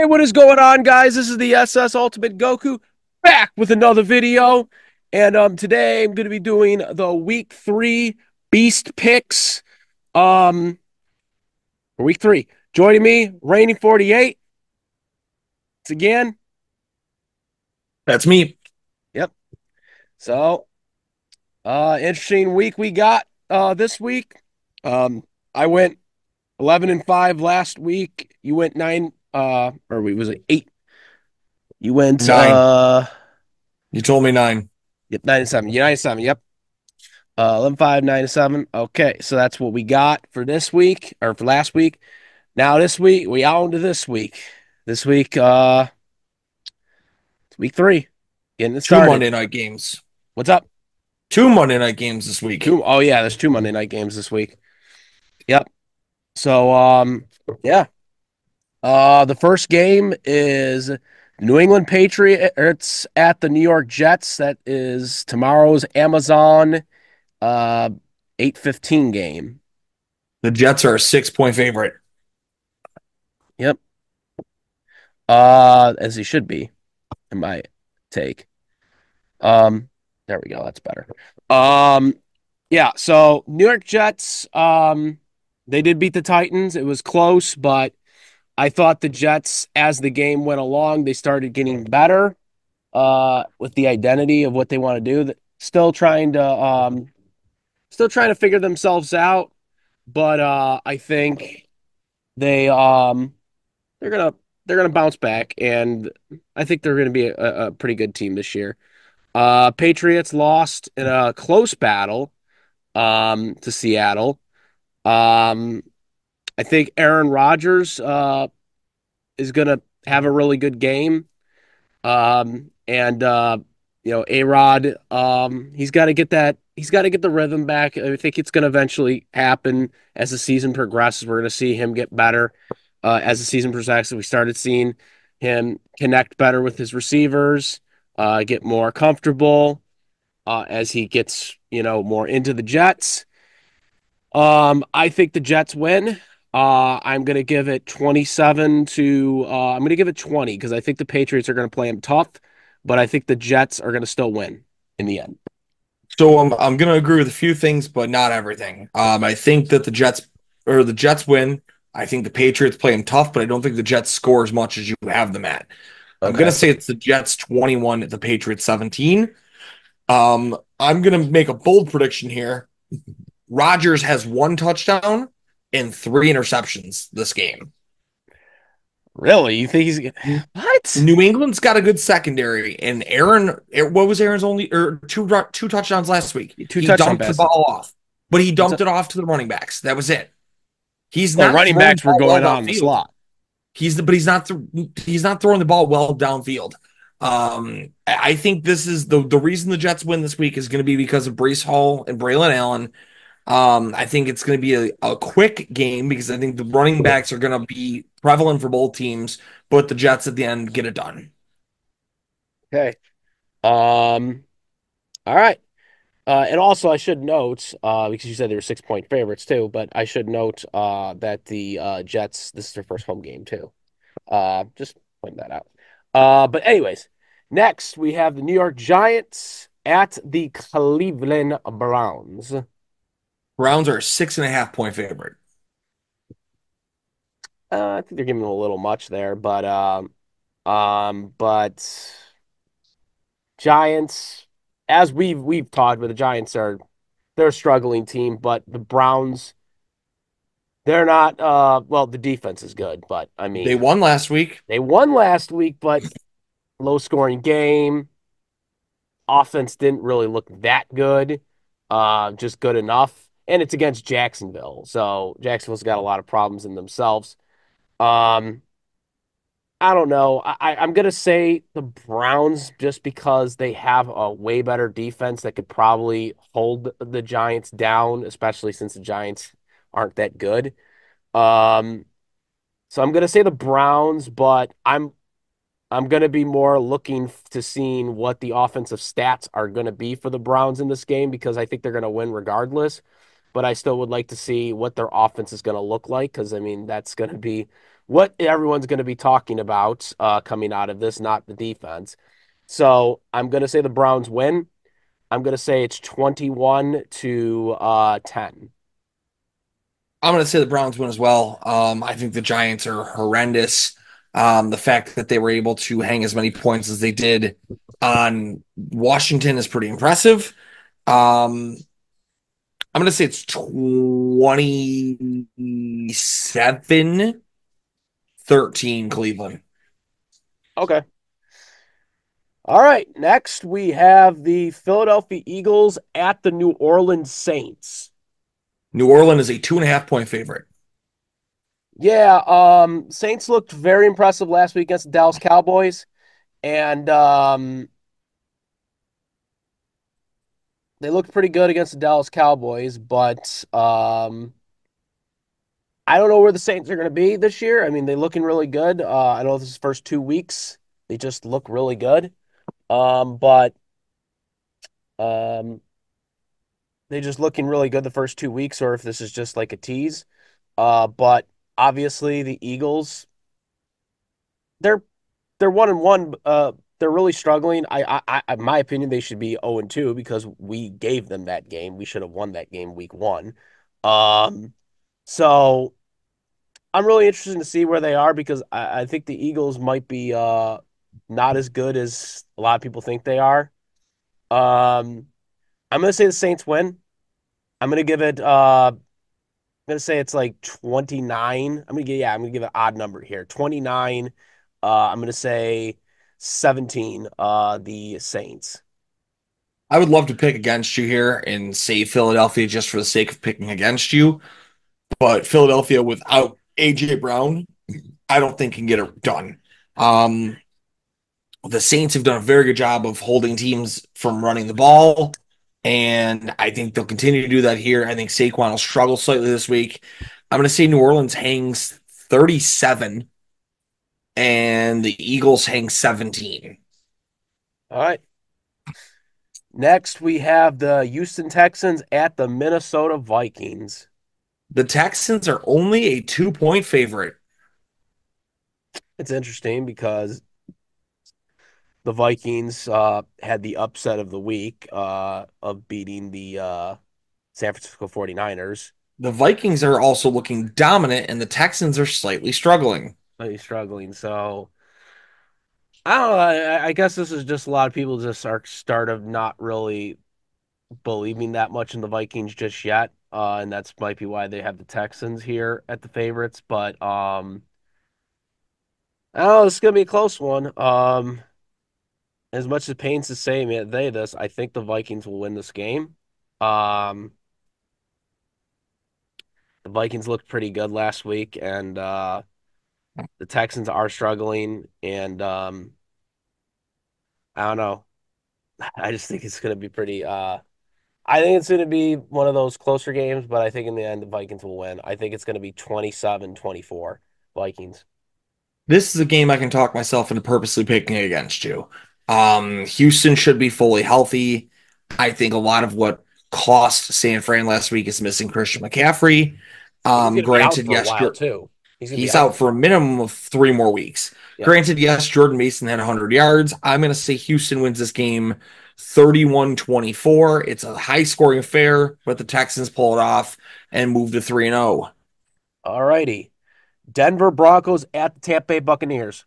Hey, what is going on, guys? This is the SS Ultimate Goku back with another video. And today I'm going to be doing the week 3 Beast picks. For week 3. Joining me, Rainy 48. It's again. That's me. Yep. So, interesting week we got this week. I went 11-5 last week. You went 9 or was it 8? You went Nine. You told me nine. yep, 9-7. You 9-7. Yep. 11-5, 9-7. Okay, so that's what we got for this week or for last week. Now this week, we on to this week. This week, it's week 3. Getting it Two started. Monday night games. What's up? Two Monday night games this week. Two. Oh yeah, there's 2 Monday night games this week. Yep. So yeah. The first game is New England Patriots at the New York Jets. That is tomorrow's Amazon uh 8:15 game. The Jets are a 6-point favorite. Yep. As he should be, in my take. Um, there we go. That's better. Um, yeah. So New York Jets, they did beat the Titans. It was close, but I thought the Jets, as the game went along, they started getting better. With the identity of what they want to do. Still trying to figure themselves out. But I think they they're gonna they're gonna bounce back, and I think they're gonna be a pretty good team this year. Patriots lost in a close battle to Seattle. Um, I think Aaron Rodgers is gonna have a really good game. And A-Rod, he's got to get the rhythm back. I think it's going to eventually happen as the season progresses. We're going to see him get better as the season progresses. We started seeing him connect better with his receivers, get more comfortable as he gets, more into the Jets. I think the Jets win. I'm going to give it 27 to I'm going to give it 20 because I think the Patriots are going to play him tough, but I think the Jets are going to still win in the end. So I'm gonna agree with a few things, but not everything. I think that the Jets win. I think the Patriots play them tough, but I don't think the Jets score as much as you have them at. I'm gonna Okay. say it's the Jets 21, the Patriots 17. I'm gonna make a bold prediction here. Rodgers has one touchdown and three interceptions this game. Really? You think he's what? New England's got a good secondary, and what was Aaron's only or two touchdowns last week? Two He touchdown dumped the passes. ball off, but he What's dumped up? it off to the running backs. That was it. He's Well, not running throwing the backs were ball well going on in the downfield. slot. He's not throwing the ball well downfield. I think this is the reason the Jets win this week is going to be because of Breece Hall and Braylon Allen. I think it's going to be a quick game because I think the running backs are going to be prevalent for both teams, but the Jets at the end get it done. Okay. All right. And also, I should note, because you said they were 6-point favorites too, but I should note that the Jets, this is their first home game too. Just point that out. But anyways, next we have the New York Giants at the Cleveland Browns. Browns are a 6.5-point favorite. I think they're giving them a little much there, but Giants, as we've talked about, the Giants they're a struggling team, but the Browns, they're not. Well, the defense is good, but I They mean, won last week. they won last week, but low scoring game. Offense didn't really look that good, just good enough. And it's against Jacksonville. So Jacksonville's got a lot of problems in themselves. Um, I don't know. I'm going to say the Browns just because they have a way better defense that could probably hold the Giants down, especially since the Giants aren't that good. Um, so I'm going to say the Browns, but I'm going to be more looking to seeing what the offensive stats are going to be for the Browns in this game because I think they're going to win regardless. But I still would like to see what their offense is going to look like because, I mean, that's going to be what everyone's going to be talking about coming out of this, not the defense. So I'm going to say the Browns win. I'm going to say it's 21 to 10. I'm going to say the Browns win as well. I think the Giants are horrendous. The fact that they were able to hang as many points as they did on Washington is pretty impressive. Um, I'm going to say it's 27-13 Cleveland. Okay. All right. Next, we have the Philadelphia Eagles at the New Orleans Saints. New Orleans is a 2.5 point favorite. Yeah, Saints looked very impressive last week against the Dallas Cowboys, and they looked pretty good against the Dallas Cowboys, but I don't know where the Saints are going to be this year. I mean, they're looking really good. I know this is the first 2 weeks. They just look really good. But um, they just looking really good the first 2 weeks, or if this is just like a tease. But obviously the Eagles, they're they're 1-1. They're really struggling. In my opinion, they should be 0-2 because we gave them that game. We should have won that game week one. Um, so I'm really interested to see where they are because I think the Eagles might be not as good as a lot of people think they are. I'm gonna say the Saints win. I'm gonna give it I'm gonna say it's like 29. I'm gonna give it an odd number here. 29. I'm gonna say 17, the Saints. I would love to pick against you here and say Philadelphia just for the sake of picking against you, but Philadelphia without AJ Brown, I don't think can get it done. Um, the Saints have done a very good job of holding teams from running the ball, and I think they'll continue to do that here. I think Saquon will struggle slightly this week. I'm going to say New Orleans hangs 37 and the Eagles hang 17. All right. Next, we have the Houston Texans at the Minnesota Vikings. The Texans are only a 2 point favorite. It's interesting because the Vikings had the upset of the week of beating the San Francisco 49ers. The Vikings are also looking dominant, and the Texans are slightly struggling. Really struggling. So I don't know. I guess this is just a lot of people just are start of not really believing that much in the Vikings just yet. And that's might be why they have the Texans here at the favorites. But I don't know, it's gonna be a close one. As much as it pains to say this, I think the Vikings will win this game. Um, the Vikings looked pretty good last week, and the Texans are struggling. And I don't know. I just think it's gonna be pretty. I think it's going to be one of those closer games, but I think in the end, the Vikings will win. I think it's going to be 27-24 Vikings. This is a game I can talk myself into purposely picking against you. Houston should be fully healthy. I think a lot of what cost San Fran last week is missing Christian McCaffrey. And he's going to be out Granted, for a yes, while, too. He's going to be he's out. out for a minimum of 3 more weeks. Yeah. Granted, yes, Jordan Mason had 100 yards. I'm going to say Houston wins this game 31-24. It's a high scoring affair, but the Texans pull it off and move to 3-0. All righty. Denver Broncos at the Tampa Bay Buccaneers.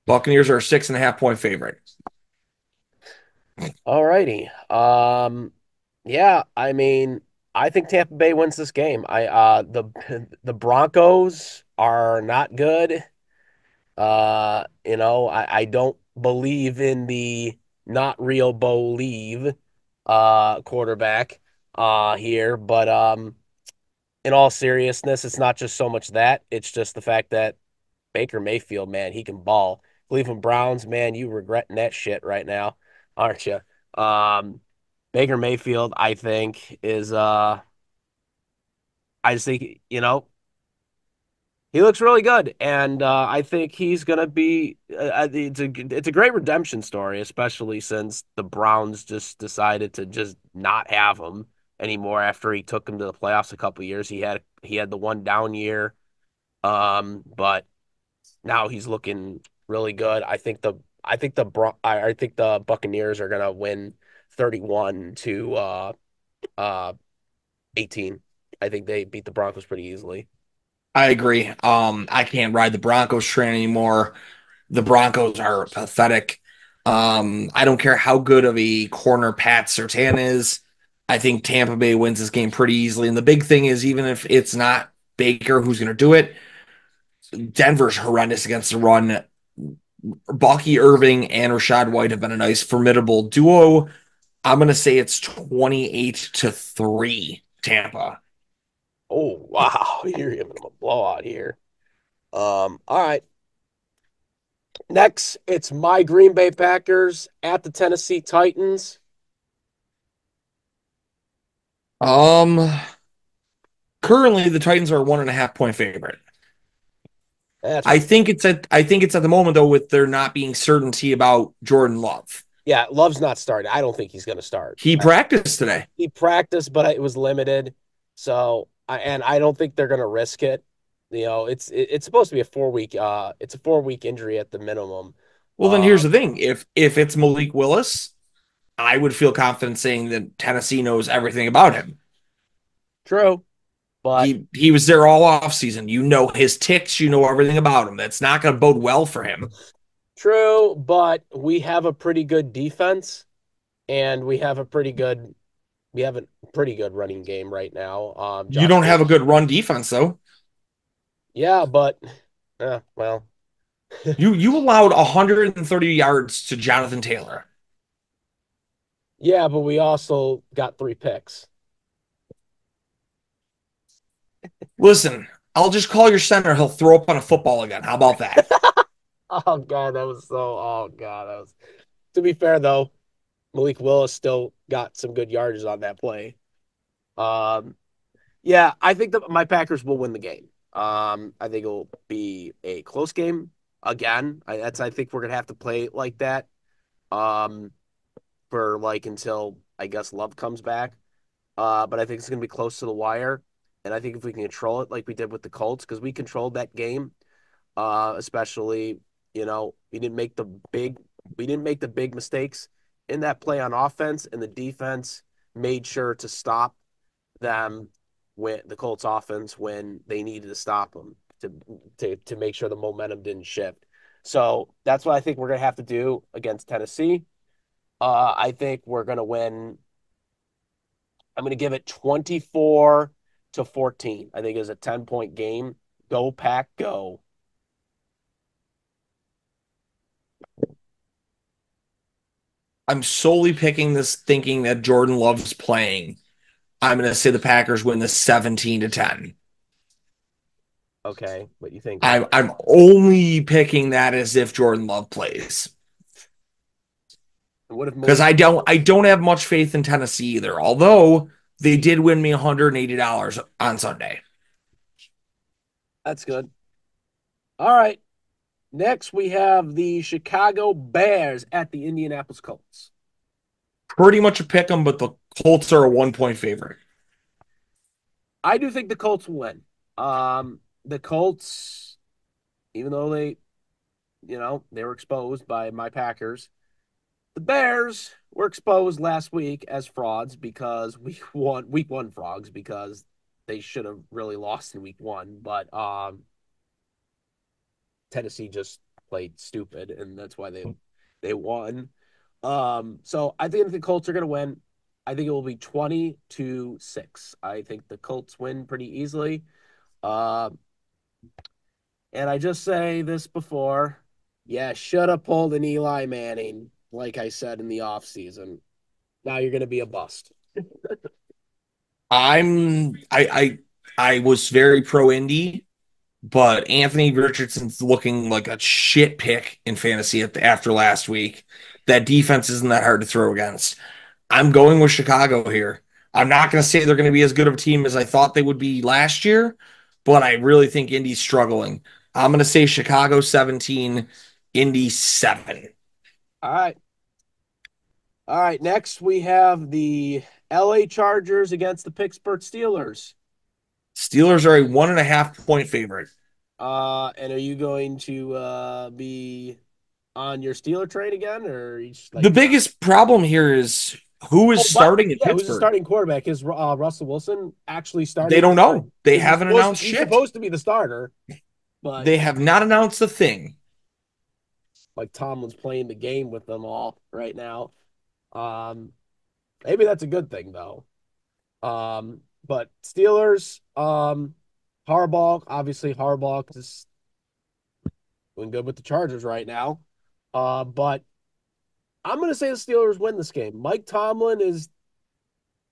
Buccaneers are a 6.5 point favorite. All righty. Yeah, I mean, I think Tampa Bay wins this game. The Broncos are not good. I don't believe in the not real believe quarterback here, but in all seriousness, it's not just so much that, it's just the fact that Baker Mayfield, man, he can ball. Cleveland Browns, man, you regretting that shit right now, aren't you? Um Baker Mayfield, I think, is I just think, he looks really good, and I think he's gonna be. It's a great redemption story, especially since the Browns just decided to just not have him anymore after he took him to the playoffs a couple years. He had the one down year, but Now he's looking really good. I think the Buccaneers are gonna win 31 to 18. I think they beat the Broncos pretty easily. I agree. I can't ride the Broncos train anymore. The Broncos are pathetic. I don't care how good of a corner Pat Surtain is. I think Tampa Bay wins this game pretty easily. And the big thing is, even if it's not Baker who's going to do it, Denver's horrendous against the run. Bucky Irving and Rashad White have been a nice, formidable duo. I'm going to say it's 28-3 Tampa. Oh wow, you're giving them a blowout here. All right. Next, it's my Green Bay Packers at the Tennessee Titans. Um, Currently the Titans are a 1.5 point favorite. That's I think it's at the moment though with there not being certainty about Jordan Love. Yeah, Love's not starting. I don't think he's going to start. He practiced today. He practiced, but it was limited. So, and I don't think they're going to risk it. It's supposed to be a 4 week it's a 4 week injury at the minimum. Well, then Uh, here's the thing: if it's Malik Willis, I would feel confident saying that Tennessee knows everything about him. True, but He was there all off season. You know his ticks. You know everything about him. That's not going to bode well for him. we have a pretty good defense and we have a pretty good running game right now. You Josh don't have a Jacobs. good run defense though. Yeah, but well, You allowed 130 yards to Jonathan Taylor. yeah, but we also got 3 picks. Listen, I'll just call your center. He'll throw up on a football again. How about that? Oh God, that was so. Oh God, that was. To be fair though, Malik Willis still got some good yardage on that play. Um, yeah, I think that my Packers will win the game. I think it will be a close game again. I think we're gonna have to play it like that. Um, for like until I guess Love comes back. But I think it's gonna be close to the wire, and I think if we can control it like we did with the Colts, because we controlled that game, especially we didn't make the big mistakes in that play on offense, and the defense made sure to stop them when the Colts offense when they needed to stop them to make sure the momentum didn't shift. So that's what I think we're gonna have to do against Tennessee. I think we're gonna win. I'm gonna give it 24-14. I think it's a 10-point game. Go Pack, go. I'm solely picking this thinking that Jordan Love's playing. I'm going to say the Packers win this 17-10. Okay, what you think? I'm only picking that as if Jordan Love plays What if because Malik? I don't have much faith in Tennessee either. Although they did win me $180 on Sunday. That's good. All right. Next, we have the Chicago Bears at the Indianapolis Colts. Pretty much a pick 'em, but the Colts are a 1 point favorite. I do think the Colts will win. The Colts, even though they were exposed by my Packers, the Bears were exposed last week as frauds because week one frogs because they should have really lost in week one. But Tennessee just played stupid, and that's why they won. So I think the Colts are going to win. I think it will be 20-6. I think the Colts win pretty easily. Uh, and I just say this before. Yeah, should have pulled an Eli Manning, like I said in the offseason. Now you're going to be a bust. I was very pro Indy, but Anthony Richardson's looking like a shit pick in fantasy after last week. That defense isn't that hard to throw against. I'm going with Chicago here. I'm not going to say they're going to be as good of a team as I thought they would be last year, but I really think Indy's struggling. I'm going to say Chicago 17, Indy 7. All right. All right. Next, we have the LA Chargers against the Pittsburgh Steelers. Steelers are a 1.5 point favorite. And are you going to be on your Steeler train again, or are you just The like not? biggest problem here is who is Oh, but starting in yeah, who's the Pittsburgh? starting quarterback? Is Russell Wilson actually They starting? don't know. They Because haven't announced he's shit. supposed to be the starter, but They have not announced a thing. like Tomlin's playing the game with them all right now. Um, Maybe that's a good thing though. But Steelers, Harbaugh, obviously Harbaugh is doing good with the Chargers right now. But I'm gonna say the Steelers win this game. Mike Tomlin is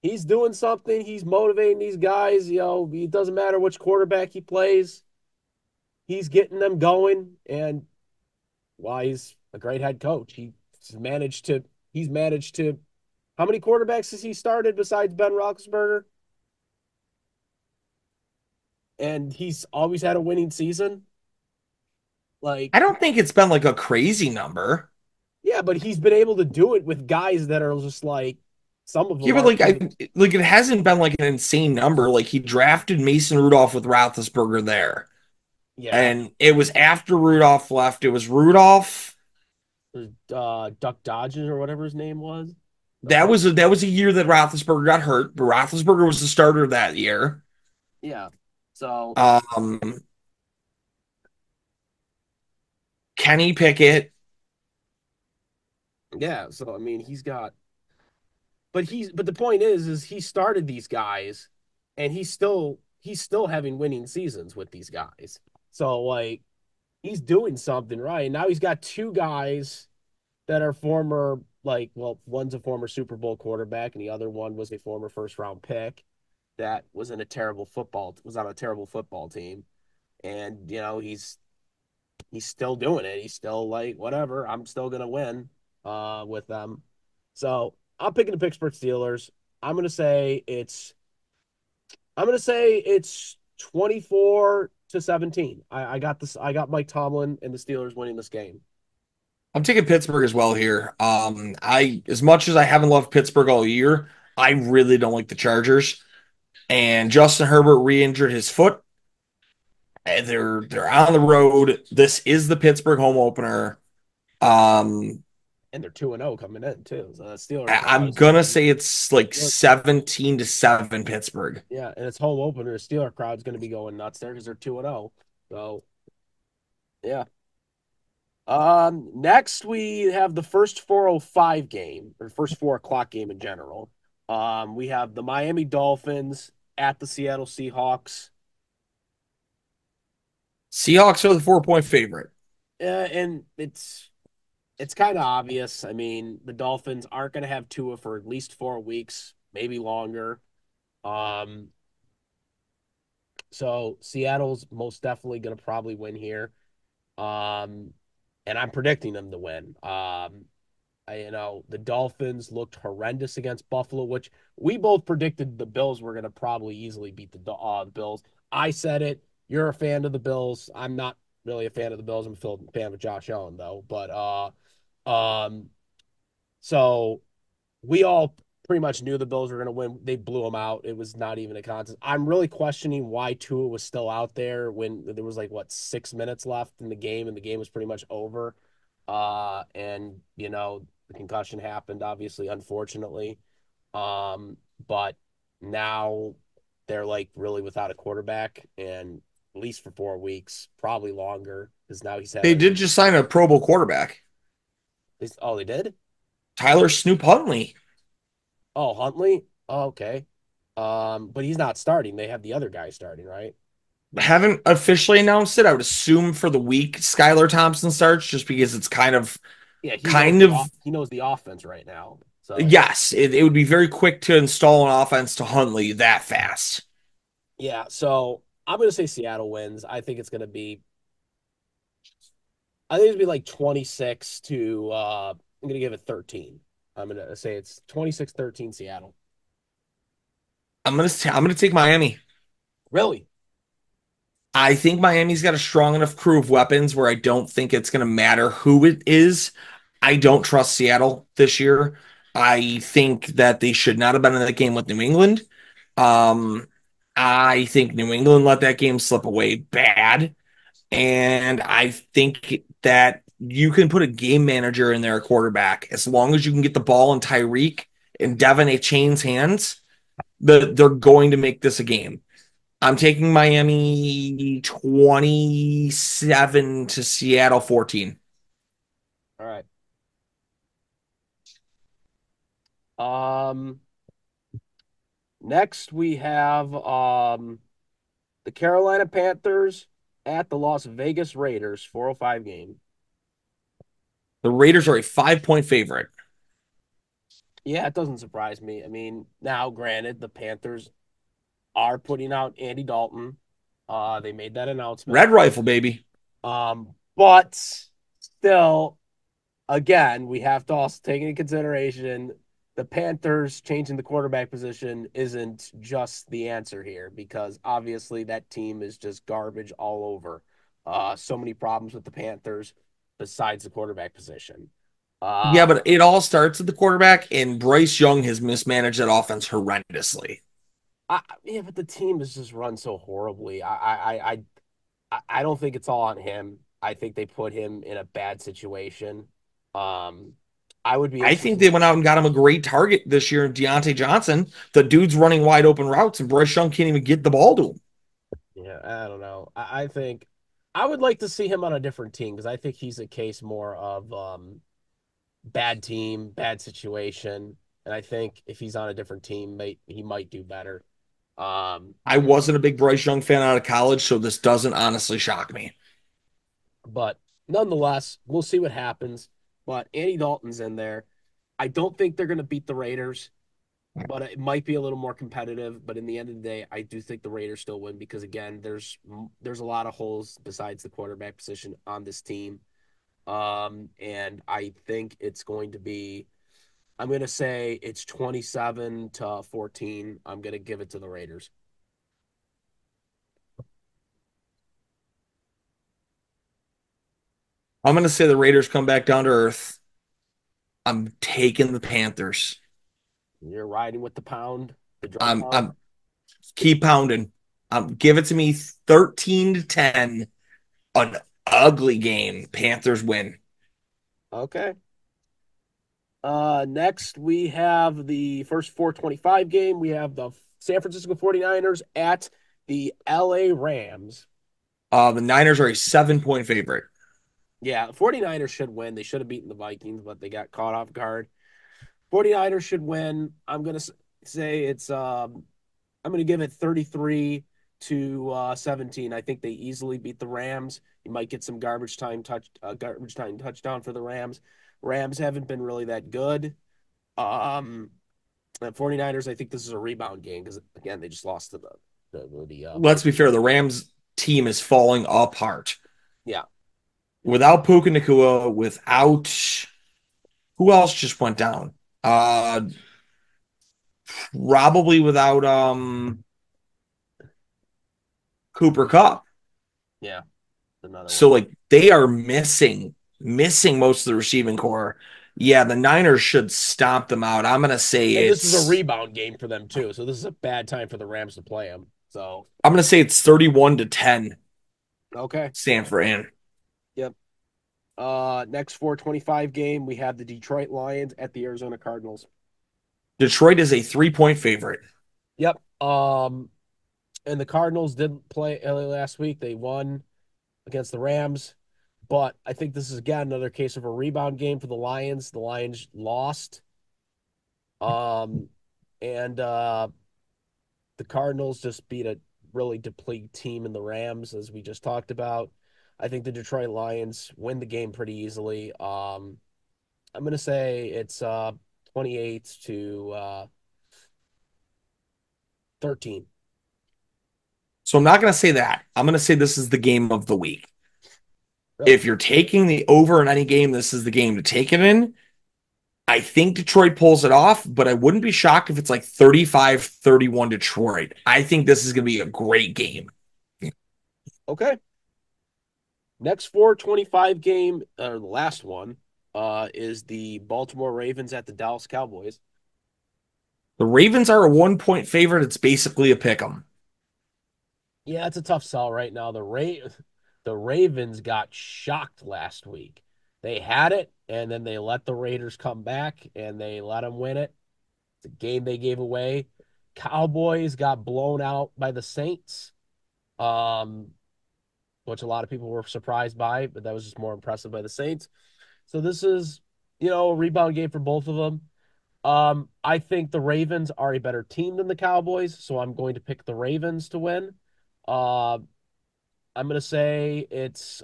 he's doing something. He's motivating these guys. You know, it doesn't matter which quarterback he plays. He's getting them going, and why he's a great head coach. He's managed to how many quarterbacks has he started besides Ben Roethlisberger? And he's always had a winning season. I Like, don't think it's been like a crazy number. yeah, but he's been able to do it with guys that are just like some of Yeah, them but aren't like even. it hasn't been like an insane number. Like he drafted Mason Rudolph with Roethlisberger there, Yeah, and it was after Rudolph left. It was Rudolph. Duck Dodges or whatever his name was. That was a year that Roethlisberger got hurt, but Roethlisberger was the starter that year. Yeah. So Um, Kenny Pickett. yeah, so I mean but the point is he started these guys and he's still having winning seasons with these guys. So like he's doing something right. Now he's got two guys that are former like well, one's a former Super Bowl quarterback and the other one was a former first round pick that was on a terrible football team. And you know, he's still doing it. He's still like, whatever, I'm still gonna win with them. So I'm picking the Pittsburgh Steelers. I'm gonna say it's I'm gonna say it's 24-17. I got this. I got Mike Tomlin and the Steelers winning this game. I'm taking Pittsburgh as well here. I as much as I haven't loved Pittsburgh all year, I really don't like the Chargers. And Justin Herbert re-injured his foot. They're on the road. This is the Pittsburgh home opener. Um, And they're 2-0 coming in too. So the Steeler crowd I'm is gonna gonna be say it's like 17-7 Pittsburgh. yeah, and it's home opener. The Steeler crowd's gonna be going nuts there because they're 2-0. So yeah. Next we have the first 4:05 game or first 4 o'clock game in general. We have the Miami Dolphins at the Seattle Seahawks. Seahawks are the 4-point favorite. And it's kind of obvious. I mean, the Dolphins aren't going to have Tua for at least 4 weeks, maybe longer. Um, so Seattle's most definitely going to probably win here. Um, and I'm predicting them to win. You know, the Dolphins looked horrendous against Buffalo, which we both predicted the Bills were going to probably easily beat the Bills. I said it. You're a fan of the Bills. I'm not really a fan of the Bills. I'm a fan of Josh Allen though. But um, so we all pretty much knew the Bills were going to win. They blew them out. It was not even a contest. I'm really questioning why Tua was still out there when there was like what 6 minutes left in the game and the game was pretty much over. And you know the concussion happened, obviously, unfortunately. Um, but now they're like really without a quarterback, and at least for 4 weeks, probably longer, because now he's They having. did just sign a Pro Bowl quarterback, Oh, they did. Tyler Snoop Huntley. Oh, Huntley. Oh, okay. But he's not starting. They have the other guy starting, right? Haven't officially announced it. I would assume for the week Skylar Thompson starts just because it's Yeah, kind of he knows the offense right now. So yes, it would be very quick to install an offense to Huntley that fast. yeah, so I'm gonna say Seattle wins. I think it's gonna be like 26 to I'm gonna give it 13. I'm gonna say it's 26-13 Seattle. I'm gonna take Miami. Really? I think Miami's got a strong enough crew of weapons where I don't think it's gonna matter who it is. I don't trust Seattle this year. I think that they should not have been in that game with New England. Um, I think New England let that game slip away bad. And I think that you can put a game manager in there, a quarterback, as long as you can get the ball in Tyreek and Devin A. Chain's hands, they're going to make this a game. I'm taking Miami 27 to Seattle 14. All right. Um, Next we have the Carolina Panthers at the Las Vegas Raiders, 405 game. The Raiders are a 5 point favorite. Yeah, it doesn't surprise me. I mean, now granted, the Panthers are putting out Andy Dalton. They made that announcement. Red Rifle, baby. But still, again, we have to also take into consideration the Panthers changing the quarterback position isn't just the answer here because obviously that team is just garbage all over. So many problems with the Panthers besides the quarterback position. Yeah, Uh, but it all starts at the quarterback, and Bryce Young has mismanaged that offense horrendously. yeah, but the team is just run so horribly. I don't think it's all on him. I think they put him in a bad situation. Um, I would be I think they interested. went out and got him a great target this year, Deontay Johnson. The dude's running wide open routes, and Bryce Young can't even get the ball to him. Yeah, I don't know. I think I would like to see him on a different team because I think he's a case more of bad team, bad situation, and I think if he's on a different team, he might do better. Um, I wasn't a big Bryce Young fan out of college, so this doesn't honestly shock me. but nonetheless, we'll see what happens. But Andy Dalton's in there. I don't think they're going to beat the Raiders, but it might be a little more competitive. But in the end of the day, I do think the Raiders still win because again, there's a lot of holes besides the quarterback position on this team. And I think it's going to be, I'm going to say it's 27 to 14. I'm going to give it to the Raiders. I'm going to say the Raiders come back down to earth. I'm taking the Panthers. You're riding with the pound, the drum pound. I'm keep pounding. Give it to me 13 to 10. An ugly game. Panthers win. Okay. Next, we have the first 425 game. We have the San Francisco 49ers at the LA Rams. The Niners are a 7 point favorite. Yeah, the 49ers should win. They should have beaten the Vikings, but they got caught off guard. 49ers should win. I'm going to say I'm going to give it 33 to 17. I think they easily beat the Rams. You might get some garbage time touchdown for the Rams. Rams haven't been really that good. Um, the 49ers, I think this is a rebound game because again, they just lost to the Let's be fair. Vikings. The Rams team is falling apart. Yeah. Without Puka Nakua, without who else just went down? Probably without Cooper Cup. Yeah. Another So one. like they are missing most of the receiving core. Yeah, the Niners should stomp them out. I'm gonna say And this is a it's rebound game for them too. So this is a bad time for the Rams to play them. So I'm gonna say it's 31 to 10 okay. Stanford in. Yep. Next 425 game, we have the Detroit Lions at the Arizona Cardinals. Detroit is a 3 point favorite. Yep. And the Cardinals didn't play early last week. They won against the Rams, but I think this is again another case of a rebound game for the Lions. The Lions lost. Um, and the Cardinals just beat a really depleted team in the Rams, as we just talked about. I think the Detroit Lions win the game pretty easily. I'm gonna say it's 28 to 13. So I'm not gonna say that. I'm gonna say this is the game of the week. Really? If you're taking the over in any game, this is the game to take it in. I think Detroit pulls it off, but I wouldn't be shocked if it's like 35-31 Detroit. I think this is going to be a great game. Okay. Next 425 game, or the last one, is the Baltimore Ravens at the Dallas Cowboys. The Ravens are a 1 point favorite. It's basically a pick 'em. Yeah, it's a tough sell right now. The Ravens got shocked last week. They had it, and then they let the Raiders come back, and they let them win it. It's a game they gave away. Cowboys got blown out by the Saints, um, which a lot of people were surprised by, but that was just more impressive by the Saints. So this is, a rebound game for both of them. I think the Ravens are a better team than the Cowboys, so I'm going to pick the Ravens to win. Uh, I'm going to say it's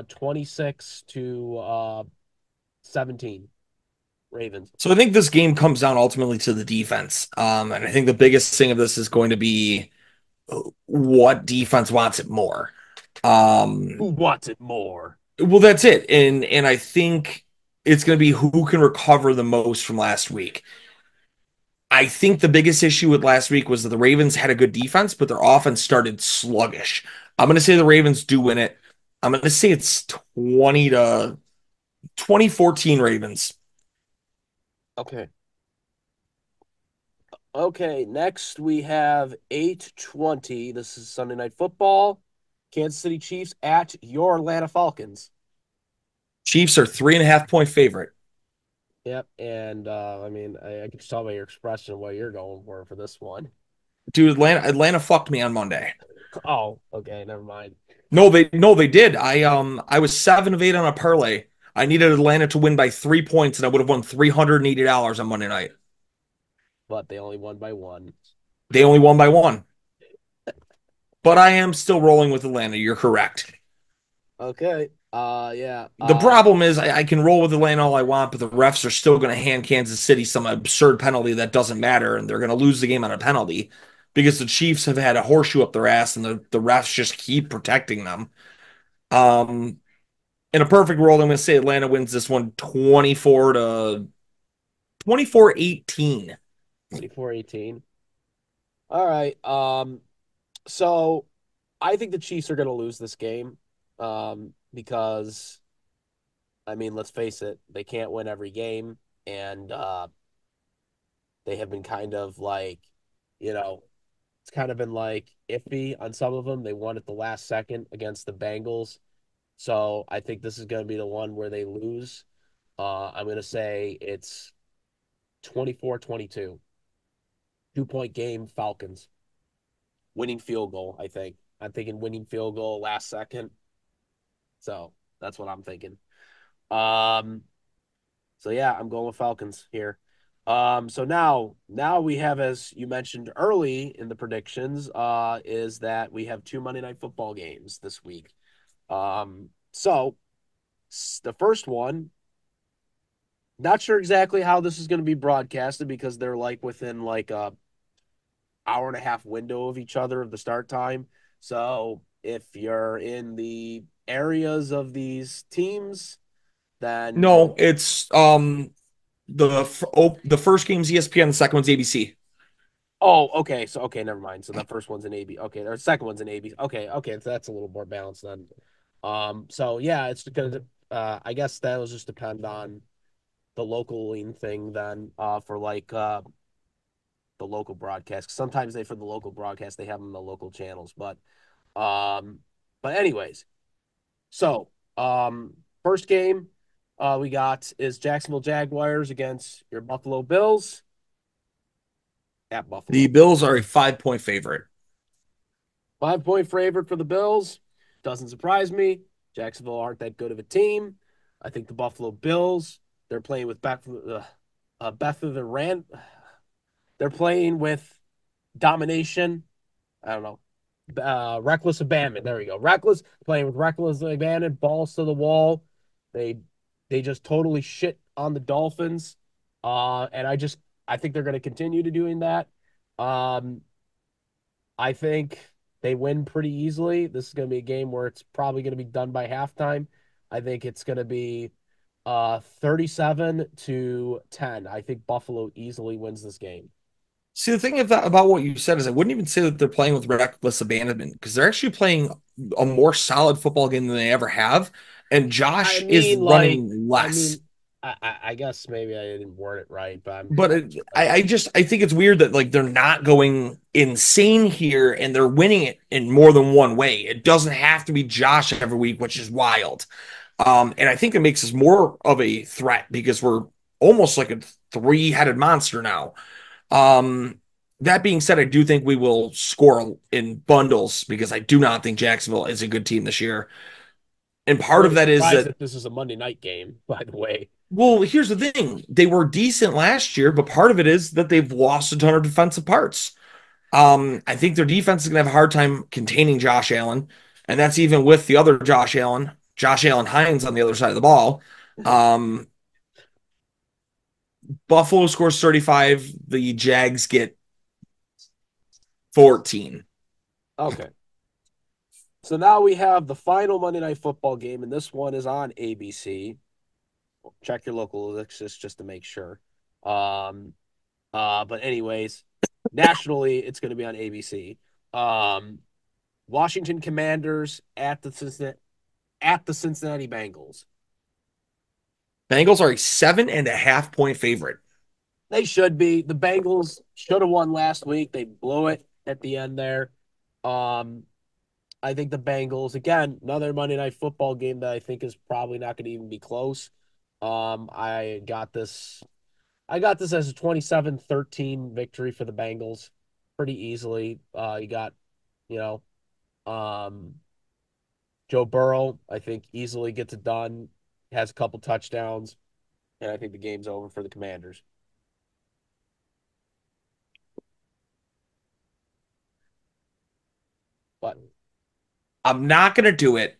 26 to 17 Ravens. So I think this game comes down ultimately to the defense. And I think the biggest thing of this is going to be what defense wants it more. Who Um, wants it more? well, that's it. And I think it's going to be who can recover the most from last week. I think the biggest issue with last week was that the Ravens had a good defense, but their offense started sluggish. I'm going to say the Ravens do win it. I'm going to say it's 2014 Ravens. Okay. Okay, next we have 8:20. This is Sunday Night Football. Kansas City Chiefs at your Atlanta Falcons. Chiefs are 3.5 point favorite. Yep, and I mean, I can just tell by your expression what you're going for this one. Dude, Atlanta fucked me on Monday. Oh, okay, never mind. No, they did. I was 7 of 8 on a parlay. I needed Atlanta to win by 3 points, and I would have won $380 on Monday night. But they only won by one. They only won by one. But I am still rolling with Atlanta. You're correct. Okay. Yeah. The problem is I can roll with Atlanta all I want, but the refs are still going to hand Kansas City some absurd penalty that doesn't matter, and they're going to lose the game on a penalty because the Chiefs have had a horseshoe up their ass, and the refs just keep protecting them. Um, in a perfect world, I'm going to say Atlanta wins this one 24-18. 24-18. All right. So I think the Chiefs are going to lose this game. Because I mean, let's face it, they can't win every game, and they have been kind of like, you know, it's kind of been like iffy on some of them. They won at the last second against the Bengals. So I think this is going to be the one where they lose. I'm going to say it's 24-22. 2-point game, Falcons. Winning field goal, I think. I'm thinking winning field goal last second. So that's what I'm thinking. Um, so yeah, I'm going with Falcons here. So now we have, as you mentioned early in the predictions, is that we have two Monday Night Football games this week. So the first one, not sure exactly how this is going to be broadcasted because they're like within like a hour and a half window of each other of the start time. So if you're in the areas of these teams, then No, you'll. it's the first game's ESPN, the second one's ABC. Oh, okay. So okay, never mind. So the first one's an AB. Okay, the second one's an AB. Okay. So that's a little more balanced then. So yeah, it's gonna. I guess that'll just depend on the localing thing then. For like the local broadcast. Sometimes they for the local broadcast they have them on the local channels, um, but anyways. So first game we got is Jacksonville Jaguars against your Buffalo Bills at The Buffalo. Bills are a 5 point favorite. 5-point favorite for the Bills. Doesn't surprise me. Jacksonville aren't that good of a team. I think the Buffalo Bills, they're playing with Beth of the Rand. They're playing with domination. I don't know. Reckless abandon. There we go. Reckless playing with reckless abandon, balls to the wall. They they just totally shit on the Dolphins. And I think they're going to continue to doing that. Um, I think they win pretty easily. This is going to be a game where it's probably going to be done by halftime. I think it's going to be 37-10. I think Buffalo easily wins this game. See, the thing about what you said is I wouldn't even say that they're playing with reckless abandonment because they're actually playing a more solid football game than they ever have. And I Josh is mean, like, running I mean, less. I guess maybe I didn't word it right, but But I'm I think it's weird that like they're not going insane here and they're winning it in more than one way. It doesn't have to be Josh every week, which is wild. And I think it makes us more of a threat because we're almost like a three-headed monster now. Um, that being said, I do think we will score in bundles because I do not think Jacksonville is a good team this year. And a part of little that is surprised that, that this is a Monday night game, by the way. well, here's the thing. They were decent last year, but part of it is that they've lost a ton of defensive parts. I think their defense is going to have a hard time containing Josh Allen, and that's even with the other Josh Allen Hines on the other side of the ball. Um, Buffalo scores 35. The Jags get 14. Okay. So now we have the final Monday Night Football game, and this one is on ABC. Check your local Alexis just to make sure. Um, but anyways, nationally, it's going to be on ABC. Um, Washington Commanders at the Cincinnati Bengals. Bengals are a 7.5 point favorite. They should be. The Bengals should have won last week. They blew it at the end there. Um, I think the Bengals, again, another Monday Night Football game that I think is probably not going to even be close. Um, I got this I got this as a 27-13 victory for the Bengals pretty easily. You got, you know, um, Joe Burrow, I think easily gets it done, has a couple touchdowns, and I think the game's over for the Commanders. But I'm not going to do it,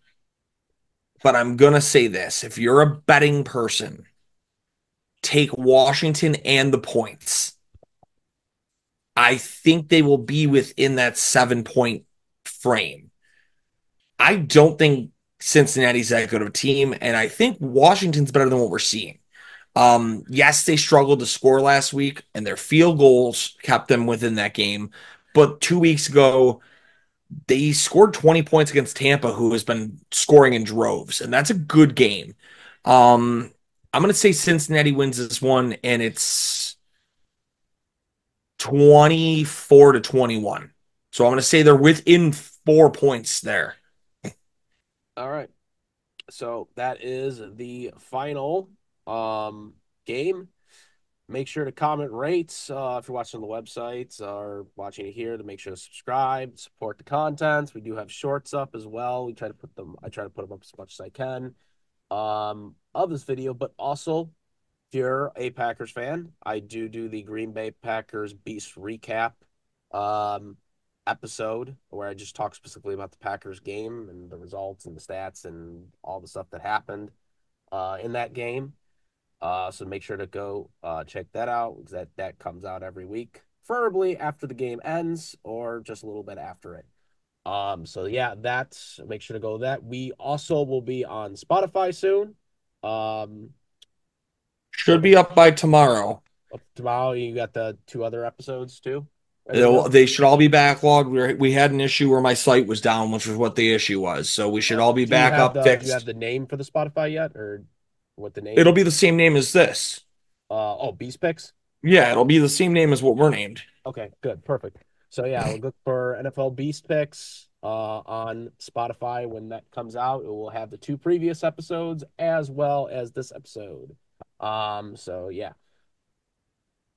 but I'm going to say this. If you're a betting person, take Washington and the points. I think they will be within that 7 point frame. I don't think Cincinnati's that good of a team, and I think Washington's better than what we're seeing. Yes, they struggled to score last week, and their field goals kept them within that game. But 2 weeks ago, they scored 20 points against Tampa, who has been scoring in droves, and that's a good game. Um, I'm going to say Cincinnati wins this one, and it's 24-21. So I'm going to say they're within 4 points there. all right. So that is the final game. Make sure to comment, rate if you're watching on the websites or watching it here. To make sure to subscribe, support the content. We do have shorts up as well. I try to put them up as much as I can of this video. But also, if you're a Packers fan, I do the Green Bay Packers Beast recap um, episode where I just talk specifically about the Packers game and the results and the stats and all the stuff that happened in that game. So make sure to go check that out because that comes out every week, preferably after the game ends or just a little bit after it. So yeah, that's make sure to go with that. We also will be on Spotify soon. Um, so Should be up by tomorrow. tomorrow you got the two other episodes too, ready to go. They should all be backlogged. We had an issue where my site was down, which was what the issue was. So we should all be back up Do you have fixed. the name for the Spotify yet, or what the name It'll is? be the same name as this. Beast Picks. Yeah, it'll be the same name as what we're named. Okay, good, perfect. So yeah, we'll look for NFL Beast Picks on Spotify when that comes out. It will have the two previous episodes as well as this episode. So yeah.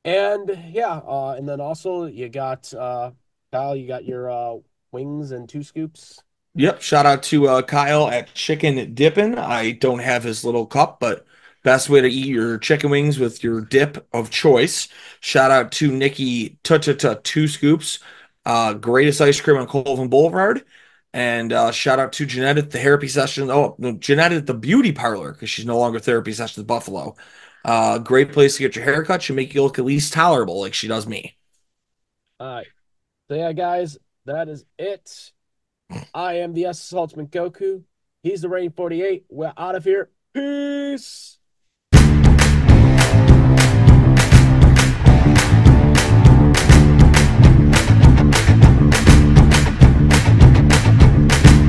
And then also you got Kyle, you got your wings and two scoops. Yep. Shout out to Kyle at Chicken Dippin'. I don't have his little cup, but best way to eat your chicken wings with your dip of choice. Shout out to Nikki Two Scoops, greatest ice cream on Colvin Boulevard. And shout out to Jeanette at the therapy session. Oh, no, Jeanette at the beauty parlor because she's no longer therapy session at Buffalo. Great place to get your haircut. She'll make you look at least tolerable like she does me. All right. So yeah, guys, that is it. I am the S Ultimate Goku. He's the Rain 48. We're out of here. Peace.